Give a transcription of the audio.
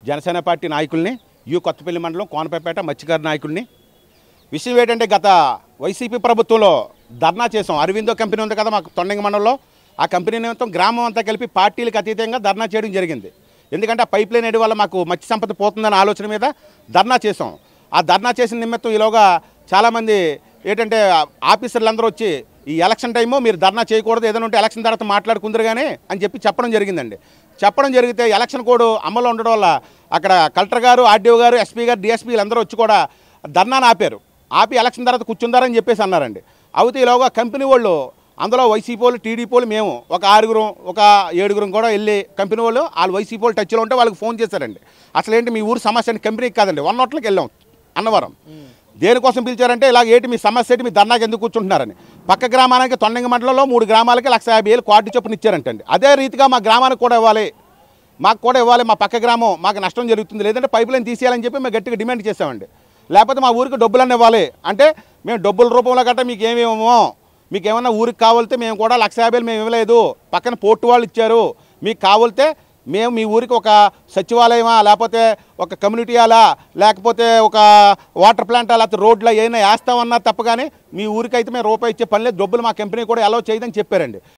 Janasena party నాయకుల్ని, కొత్తపల్లి మండలం కోనపేట మత్స్యకార నాయకుల్ని. విషయం ఏంటంటే గత వైసీపీ ప్రభుత్వంలో ధర్నా చేసాం. అరవిందో కంపెనీ ఉంది కదా మాకు తొండంగి మండలంలో, ఆ కంపెనీ నిమిత్తం గ్రామం అంతా కలిపి పార్టీలకు అతీతంగా ధర్నా చేయడం జరిగింది. ఎందుకంటే ఆ పైప్ లైన్ వేయడం వల్ల మాకు మత్స్య సంపద పోతుందనే ఆలోచన మీద ధర్నా చేసాం. ఆ ధర్నా చేసిన నిమిత్తం ఈలోగా చాలామంది ఏంటంటే ఆఫీసర్లు వచ్చి ఈ ఎలక్షన్ టైము మీరు ధర్నా చేయకూడదు, ఏదైనా ఉంటే ఎలక్షన్ తర్వాత మాట్లాడుకుందరు కానీ అని చెప్పి చెప్పడం జరిగిందండి. చెప్పడం జరిగితే ఎలక్షన్ కోడ్ అమల్లో ఉండడం వల్ల అక్కడ కలెక్టర్ గారు, ఆర్డీఓ గారు, ఎస్పీ గారు, డిఎస్పీలు అందరూ వచ్చి కూడా ధర్నాను ఆపి ఎలక్షన్ తర్వాత కూర్చుందారని చెప్పేసి అన్నారండి. అయితే ఈలోగా కంపెనీ వాళ్ళు అందులో వైసీపీ వాళ్ళు, టీడీపీ వాళ్ళు, మేము ఒక 7 కూడా వెళ్ళి కంపెనీ వాళ్ళు వైసీపీ వాళ్ళు టచ్లో ఉంటే వాళ్ళకి ఫోన్ చేశారండి. అసలు ఏంటి మీ ఊరు సమస్య అంటే కంపెనీకి కాదండి, 1 నోట్లకి వెళ్ళాం అన్నవరం. దేనికోసం పిలిచారంటే ఇలాగ ఏంటి మీ సమస్య ఏంటి, మీ ధర్నాకి ఎందుకు కూర్చుంటున్నారని. పక్క గ్రామానికి తొండంగి మండలంలో 3 గ్రామాలకి 1,50,000 క్వార్టీ చొప్పున ఇచ్చారంటండి. అదే రీతిగా మా గ్రామానికి కూడా ఇవ్వాలి, మాకు కూడా ఇవ్వాలి, మా పక్క గ్రామం మాకు నష్టం జరుగుతుంది, లేదంటే పైప్ లైన్ తీసేయాలని చెప్పి మేము గట్టిగా డిమాండ్ చేసామండి. లేకపోతే మా ఊరికి డబ్బులన్నీ ఇవ్వాలి అంటే మేము డబ్బుల రూపంలో గట్రా మీకు ఏమేమో, మీకు ఏమన్నా ఊరికి కావాలితే మేము కూడా 1,50,000 మేము ఇవ్వలేదు, పక్కన పోర్టు వాళ్ళు ఇచ్చారు, మీకు కావాలితే మేము మీ ఊరికి ఒక సచివాలయమా, లేకపోతే ఒక కమ్యూనిటీ హాలా, లేకపోతే ఒక వాటర్ ప్లాంటా, లేకపోతే రోడ్లో ఏమైనా వేస్తామన్నా తప్ప కానీ మీ ఊరికైతే మేము రూపాయి ఇచ్చే పని లేదు, డబ్బులు మా కంపెనీ కూడా అలౌ చేయదని చెప్పారండి.